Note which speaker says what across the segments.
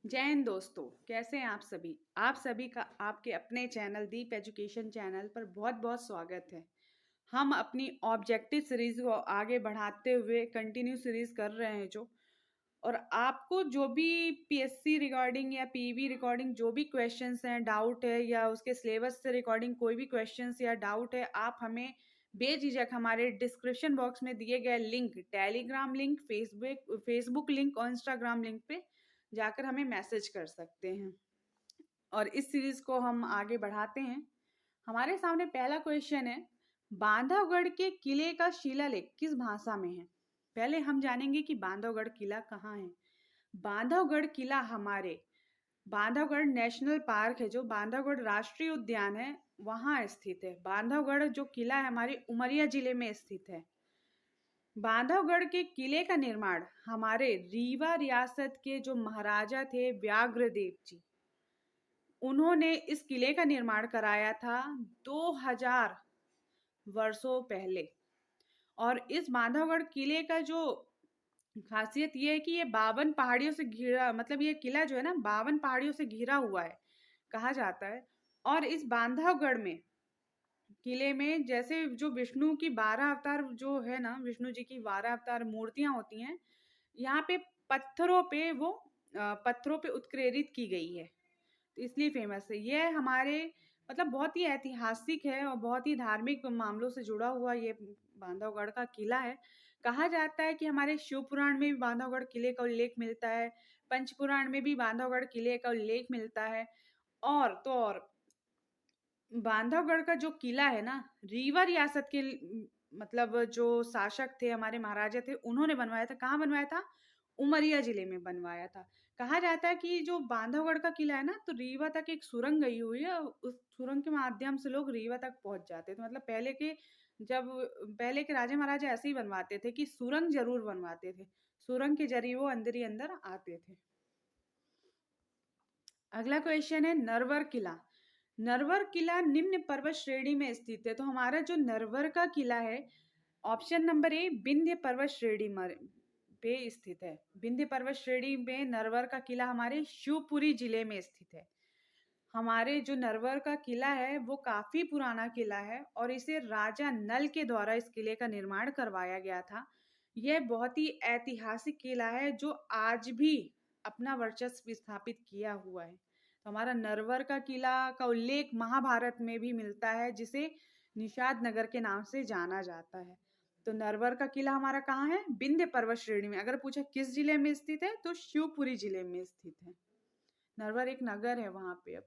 Speaker 1: जय हिंद दोस्तों। कैसे हैं आप सभी का आपके अपने चैनल दीप एजुकेशन चैनल पर बहुत बहुत स्वागत है। हम अपनी ऑब्जेक्टिव सीरीज को आगे बढ़ाते हुए कंटिन्यू सीरीज कर रहे हैं और आपको जो भी पीएससी रिगार्डिंग या पीवी रिगार्डिंग जो भी क्वेश्चंस हैं, डाउट है या उसके सिलेबस से रिगार्डिंग कोई भी क्वेश्चंस या डाउट है, आप हमें बेझिझक हमारे डिस्क्रिप्शन बॉक्स में दिए गए link, Telegram link, Facebook link और इंस्टाग्राम लिंक पे जाकर हमें मैसेज कर सकते हैं। और इस सीरीज को हम आगे बढ़ाते हैं। हमारे सामने पहला क्वेश्चन है, बांधवगढ़ के किले का शिलालेख किस भाषा में है। पहले हम जानेंगे कि बांधवगढ़ किला कहाँ है। बांधवगढ़ किला हमारे बांधवगढ़ नेशनल पार्क है, जो बांधवगढ़ राष्ट्रीय उद्यान है वहां स्थित है। बांधवगढ़ जो किला है हमारे उमरिया जिले में स्थित है। बांधवगढ़ के किले का निर्माण हमारे रीवा रियासत के जो महाराजा थे व्याघ्रदेव जी, उन्होंने इस किले का निर्माण कराया था 2000 वर्षों पहले। और इस बांधवगढ़ किले का जो खासियत ये है कि ये 52 पहाड़ियों से घिरा, मतलब ये किला जो है ना 52 पहाड़ियों से घिरा हुआ है कहा जाता है। और इस बांधवगढ़ में किले में जैसे जो विष्णु की 12 अवतार जो है ना, विष्णु जी की 12 अवतार मूर्तियां होती हैं, यहाँ पे पत्थरों पे उत्प्रेरित की गई है, तो इसलिए फेमस है। यह हमारे मतलब बहुत ही ऐतिहासिक है और बहुत ही धार्मिक मामलों से जुड़ा हुआ ये बांधवगढ़ का किला है। कहा जाता है कि हमारे शिव पुराण में भी बांधवगढ़ किले का उल्लेख मिलता है, पंच पुराण में भी बांधवगढ़ किले का उल्लेख मिलता है। और बांधवगढ़ का जो किला है ना, रीवा रियासत के मतलब जो शासक थे, हमारे महाराजा थे, उन्होंने बनवाया था। कहाँ बनवाया था? उमरिया जिले में बनवाया था। कहा जाता है कि जो बांधवगढ़ का किला है ना, तो रीवा तक एक सुरंग गई हुई है, उस सुरंग के माध्यम से लोग रीवा तक पहुंच जाते थे। मतलब पहले के राजा महाराजा ऐसे ही बनवाते थे कि सुरंग जरूर बनवाते थे, सुरंग के जरिए वो अंदर ही अंदर आते थे। अगला क्वेश्चन है, नरवर किला। नरवर किला निम्न पर्वत श्रेणी में स्थित है। तो हमारा जो नरवर का किला है, ऑप्शन नंबर ए विंध्य पर्वत श्रेणी पे स्थित है। विंध्य पर्वत श्रेणी में नरवर का किला हमारे शिवपुरी जिले में स्थित है। हमारे जो नरवर का किला है वो काफी पुराना किला है और इसे राजा नल के द्वारा इस किले का निर्माण करवाया गया था। यह बहुत ही ऐतिहासिक किला है जो आज भी अपना वर्चस्व स्थापित किया हुआ है। तो हमारा नरवर का किला का उल्लेख महाभारत में भी मिलता है, जिसे निषाद नगर के नाम से जाना जाता है। तो नरवर का किला हमारा कहाँ है? विंध्य पर्वत श्रेणी में। अगर पूछा किस जिले में स्थित है, तो शिवपुरी जिले में स्थित है। नरवर एक नगर है वहां पे। अब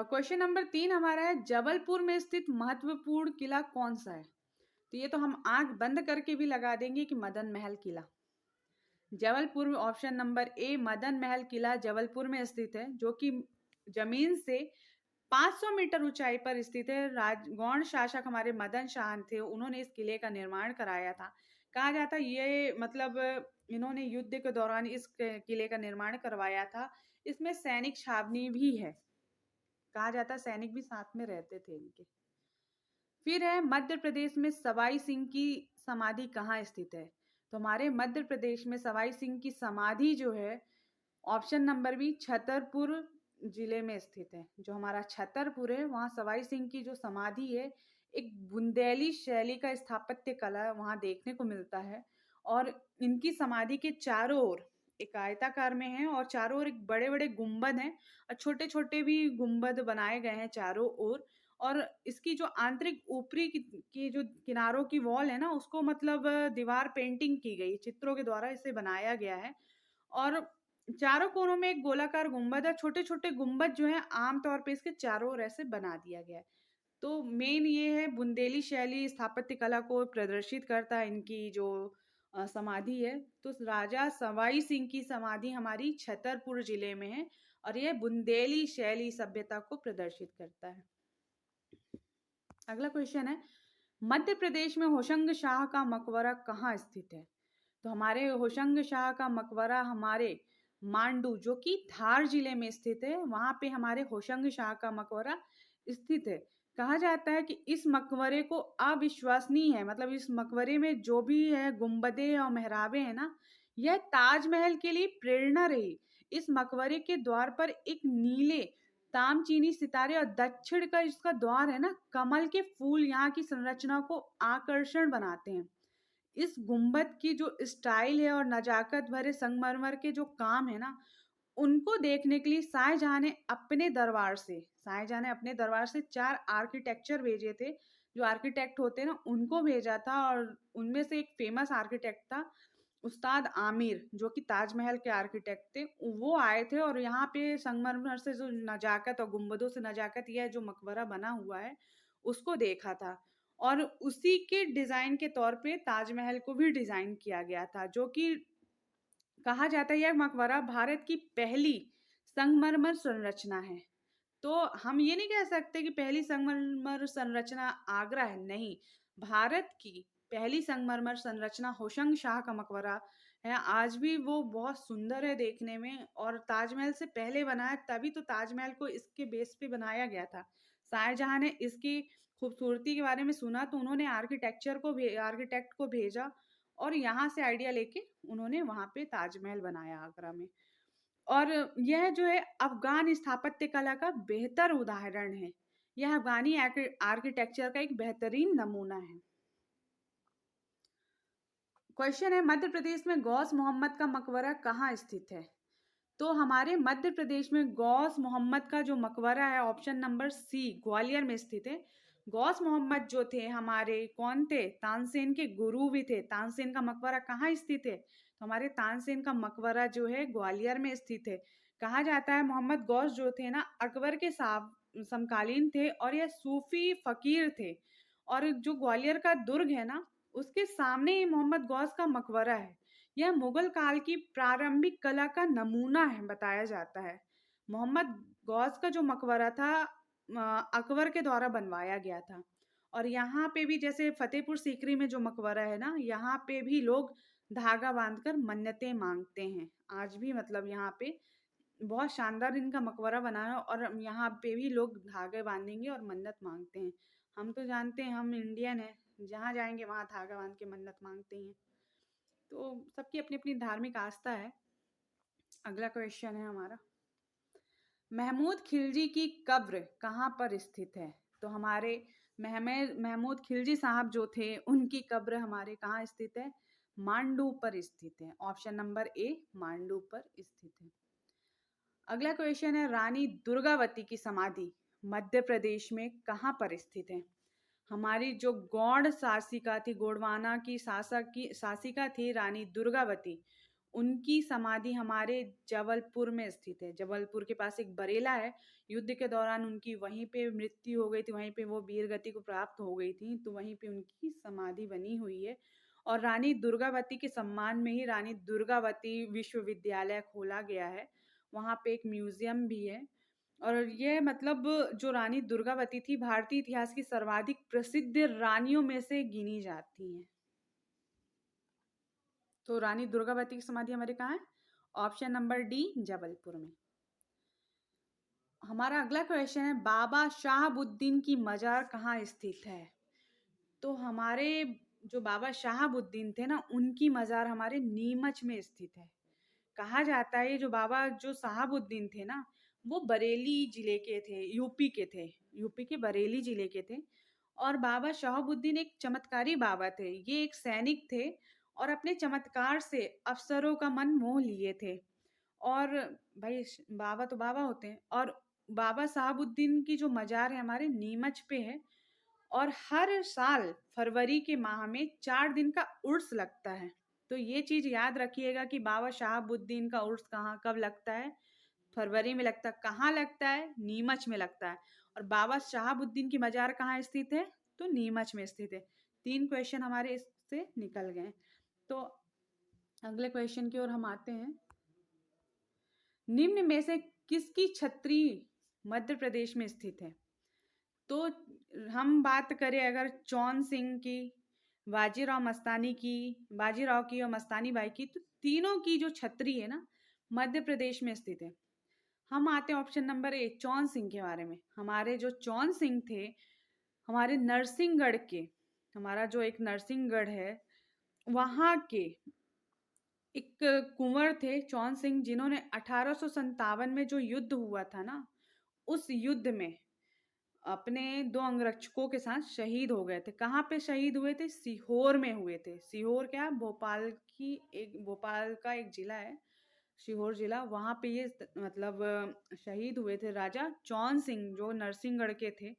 Speaker 1: क्वेश्चन नंबर 3 हमारा है, जबलपुर में स्थित महत्वपूर्ण किला कौन सा है। तो ये तो हम आंख बंद करके भी लगा देंगे कि मदन महल किला। जबलपुर में option number A Madan Mahal किला जबलपुर में स्थित है, जो कि जमीन से 500 मीटर ऊंचाई पर स्थित है। गौड़ शासक हमारे मदन शाह थे, उन्होंने इस किले का निर्माण कराया था। कहा जाता है ये मतलब इन्होंने युद्ध के दौरान इस किले का निर्माण करवाया था। इसमें सैनिक छावनी भी है, कहा जाता है सैनिक भी साथ में रहते थे इनके। फिर है, मध्य प्रदेश में सवाई सिंह की समाधि कहाँ स्थित है। तो हमारे मध्य प्रदेश में सवाई सिंह की समाधि जो है, ऑप्शन नंबर बी छतरपुर जिले में स्थित है। जो हमारा छतरपुर है, वहाँ सवाई सिंह की जो समाधि है, एक बुंदेली शैली का स्थापत्य कला वहाँ देखने को मिलता है। और इनकी समाधि के चारों ओर एक आयताकार में है और चारों ओर एक बड़े बड़े गुंबद हैं और छोटे छोटे भी गुंबद बनाए गए हैं चारों ओर। और इसकी जो आंतरिक ऊपरी की जो किनारों की वॉल है ना, उसको मतलब दीवार पेंटिंग की गई, चित्रों के द्वारा इसे बनाया गया है। और चारों कोनों में एक गोलाकार गुंबद है। छोटे छोटे गुंबद जो है आमतौर पे इसके चारों ओर ऐसे बना दिया गया है। तो मेन ये है, बुंदेली शैली स्थापत्य कला को प्रदर्शित करता है इनकी जो समाधि है। तो राजा सवाई सिंह की समाधि हमारी छतरपुर जिले में है और यह बुंदेली शैली सभ्यता को प्रदर्शित करता है। अगला क्वेश्चन है, मध्य प्रदेश में होशंग शाह का मकबरा कहाँ स्थित है। तो हमारे होशंग शाह का मकबरा हमारे मांडू, जो कि धार जिले में स्थित है, वहां पे हमारे होशंग शाह का मकबरा स्थित है। कहा जाता है कि इस मकबरे को अविश्वसनीय है, मतलब इस मकबरे में जो भी है गुंबदे और मेहराबे है ना, यह ताजमहल के लिए प्रेरणा रही। इस मकबरे के द्वार पर एक नीले तामचीनी सितारे और दक्षिण का इसका द्वार है ना, कमल के फूल यहाँ की संरचना को आकर्षण बनाते हैं। इस गुंबद की जो स्टाइल है और नजाकत भरे संगमरमर के जो काम है ना, उनको देखने के लिए शाहजहां ने अपने दरबार से 4 आर्किटेक्चर भेजे थे। जो आर्किटेक्ट होते हैं ना, उनको भेजा था, और उनमें से एक फेमस आर्किटेक्ट था उस्ताद आमिर, जो कि ताजमहल के आर्किटेक्ट थे। वो आए थे और यहाँ पे संगमरमर से जो नजाकत और गुंबदों से नजाकत, यह जो मकबरा बना हुआ है उसको देखा था। और उसी के डिजाइन के तौर पे ताजमहल को भी डिजाइन किया गया था, जो कि कहा जाता है यह मकबरा भारत की पहली संगमरमर संरचना है। तो हम ये नहीं कह सकते कि पहली संगमरमर संरचना आगरा है, नहीं। भारत की पहली संगमरमर संरचना होशंग शाह का मकबरा है। आज भी वो बहुत सुंदर है देखने में, और ताजमहल से पहले बना है, तभी तो ताजमहल को इसके बेस पे बनाया गया था। शाहजहां ने इसकी खूबसूरती के बारे में सुना तो उन्होंने आर्किटेक्ट को भेजा, और यहाँ से आइडिया लेके उन्होंने वहां पे ताजमहल बनाया आगरा में। और यह जो है अफगान स्थापत्य कला का बेहतर उदाहरण है। यह अफगानी आर्किटेक्चर का एक बेहतरीन नमूना है। क्वेश्चन है, मध्य प्रदेश में गौस मोहम्मद का मकबरा कहाँ स्थित है? तो हमारे मध्य प्रदेश में गौस मोहम्मद का जो मकबरा है, ऑप्शन नंबर सी, ग्वालियर में स्थित है। गौस मोहम्मद जो थे हमारे कौन थे? तानसेन के गुरु भी थे। तानसेन का मकबरा कहाँ स्थित है? तो हमारे तानसेन का मकबरा जो है ग्वालियर में स्थित है। कहा जाता है मोहम्मद गौस जो थे ना, अकबर के समकालीन थे, और यह सूफी फकीर थे। और जो ग्वालियर का दुर्ग है ना, उसके सामने ही मोहम्मद गौस का मकबरा है। यह मुगल काल की प्रारंभिक कला का नमूना है, बताया जाता है। मोहम्मद गौस का जो मकबरा था अकबर के द्वारा बनवाया गया था। और यहाँ पे भी जैसे फतेहपुर सीकरी में जो मकबरा है ना, यहाँ पे भी लोग धागा बांधकर मन्नतें मांगते हैं। आज भी मतलब यहाँ पे बहुत शानदार इनका मकबरा बना है, और यहाँ पे भी लोग धागे बांधेंगे और मन्नत मांगते हैं। हम तो जानते हैं हम इंडियन हैं, जहाँ जाएंगे वहाँ धागा बांध के मन्नत मांगते हैं। तो सबकी अपनी अपनी धार्मिक आस्था है। अगला क्वेश्चन है हमारा, महमूद खिलजी की कब्र कहाँ पर स्थित है? तो हमारे महमूद खिलजी साहब जो थे, उनकी कब्र हमारे कहाँ स्थित है? मांडू पर स्थित है। ऑप्शन नंबर ए, मांडू पर स्थित है। अगला क्वेश्चन है, रानी दुर्गावती की समाधि मध्य प्रदेश में कहाँ पर स्थित है? हमारी जो गौड़ शासिका थी, गोंडवाना की शासिका थी रानी दुर्गावती, उनकी समाधि हमारे जबलपुर में स्थित है। जबलपुर के पास एक बरेला है। युद्ध के दौरान उनकी वहीं पे मृत्यु हो गई थी, वहीं पे वो वीर गति को प्राप्त हो गई थी, तो वहीं पे उनकी समाधि बनी हुई है। और रानी दुर्गावती के सम्मान में ही रानी दुर्गावती विश्वविद्यालय खोला गया है। वहाँ पे एक म्यूजियम भी है। और ये मतलब जो रानी दुर्गावती थी, भारतीय इतिहास की सर्वाधिक प्रसिद्ध रानियों में से गिनी जाती हैं। तो रानी दुर्गावती की समाधि हमारे कहाँ है? ऑप्शन नंबर डी, जबलपुर में। हमारा अगला क्वेश्चन है, बाबा शाहबुद्दीन की मजार कहाँ स्थित है? तो हमारे जो बाबा शाहबुद्दीन थे ना, उनकी मजार हमारे नीमच में स्थित है। कहा जाता है जो बाबा जो साहबुद्दीन थे ना, वो बरेली जिले के थे, यूपी के बरेली जिले के थे। और बाबा शहाबुद्दीन एक चमत्कारी बाबा थे। ये एक सैनिक थे, और अपने चमत्कार से अफसरों का मन मोह लिए थे। और भाई बाबा तो बाबा होते हैं। और बाबा साहबुद्दीन की जो मजार है हमारे नीमच पे है। और हर साल फरवरी के माह में 4 दिन का उर्स लगता है। तो ये चीज याद रखिएगा कि बाबा शहाबुद्दीन का उर्स कहाँ कब लगता है? फरवरी में लगता है। कहाँ लगता है? नीमच में लगता है। और बाबा शहाबुद्दीन की मजार कहाँ स्थित है? तो नीमच में स्थित है। 3 क्वेश्चन हमारे इससे निकल गए। तो अगले क्वेश्चन की ओर हम आते हैं। निम्न में से किसकी छतरी मध्य प्रदेश में स्थित है? तो हम बात करें अगर चौन सिंह की, बाजीराव की और मस्तानी बाई की, तो तीनों की जो छतरी है ना, मध्य प्रदेश में स्थित है। हम आते हैं ऑप्शन नंबर ए, चौन सिंह के बारे में। हमारे जो चौन सिंह थे, हमारे नरसिंहगढ़ के, हमारा जो एक नरसिंहगढ़ है, वहाँ के एक कुंवर थे चौन सिंह, जिन्होंने 1857 में जो युद्ध हुआ था ना, उस युद्ध में अपने 2 अंगरक्षकों के साथ शहीद हो गए थे। कहाँ पे शहीद हुए थे? सीहोर में हुए थे। सीहोर क्या? भोपाल का एक जिला है, सीहोर जिला। वहाँ पे ये मतलब शहीद हुए थे राजा चौन सिंह, जो नरसिंहगढ़ के थे,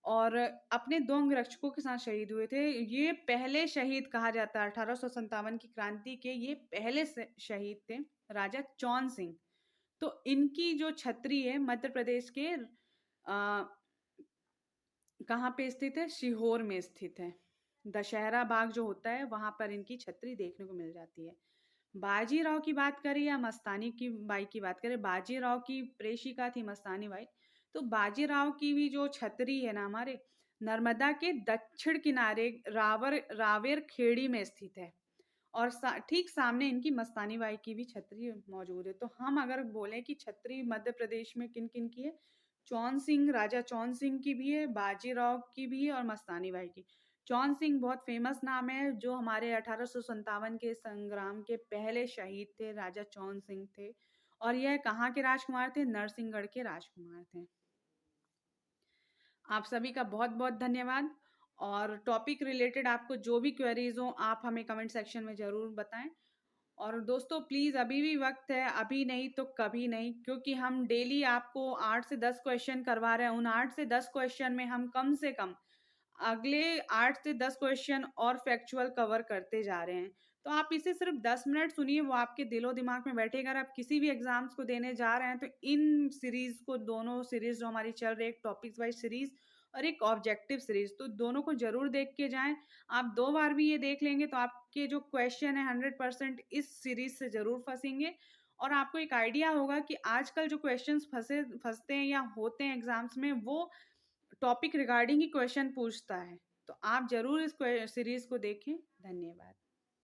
Speaker 1: और अपने 2 अंगरक्षकों के साथ शहीद हुए थे। ये पहले शहीद कहा जाता है 1857 की क्रांति के, ये पहले शहीद थे राजा चौन सिंह। तो इनकी जो छतरी है मध्य प्रदेश के कहाँ पे स्थित है? सीहोर में स्थित है। दशहरा बाग जो होता है वहां पर इनकी छतरी देखने को मिल जाती है। बाजीराव की बात करें या मस्तानी की बाई की बात करें, बाजीराव की प्रेषिका थी मस्तानी बाई। तो बाजीराव की भी जो छतरी है ना, हमारे नर्मदा के दक्षिण किनारे रावेर खेड़ी में स्थित है, और ठीक सामने इनकी मस्तानी बाई की भी छतरी मौजूद है। तो हम अगर बोलें कि छतरी मध्य प्रदेश में किन किन की है, चौन सिंह, राजा चौन सिंह की भी है, बाजीराव की भी है, और मस्तानी बाई की। चौन सिंह बहुत फेमस नाम है, जो हमारे 1857 के संग्राम के पहले शहीद थे, राजा चौन सिंह थे। और यह कहाँ के राजकुमार थे? नरसिंहगढ़ के राजकुमार थे। आप सभी का बहुत बहुत धन्यवाद। और टॉपिक रिलेटेड आपको जो भी क्वेरीज हो, आप हमें कमेंट सेक्शन में ज़रूर बताएं। और दोस्तों प्लीज़, अभी भी वक्त है, अभी नहीं तो कभी नहीं, क्योंकि हम डेली आपको 8 से 10 क्वेश्चन करवा रहे हैं। उन 8 से 10 क्वेश्चन में हम कम से कम अगले 8 से 10 क्वेश्चन और फैक्चुअल कवर करते जा रहे हैं। तो आप इसे सिर्फ 10 मिनट सुनिए, वो आपके दिलो दिमाग में बैठेगा। अगर आप किसी भी एग्जाम्स को देने जा रहे हैं तो इन सीरीज को, दोनों सीरीज जो हमारी चल रही है, एक टॉपिक्स वाइज सीरीज और एक ऑब्जेक्टिव सीरीज, तो दोनों को जरूर देख के जाएं। आप 2 बार भी ये देख लेंगे तो आपके जो क्वेश्चन है 100% इस सीरीज से जरूर फंसेंगे, और आपको एक आइडिया होगा कि आजकल जो क्वेश्चंस फंसते हैं या होते हैं एग्जाम्स में, वो टॉपिक रिगार्डिंग ही क्वेश्चन पूछता है। तो आप जरूर इस सीरीज को देखें। धन्यवाद।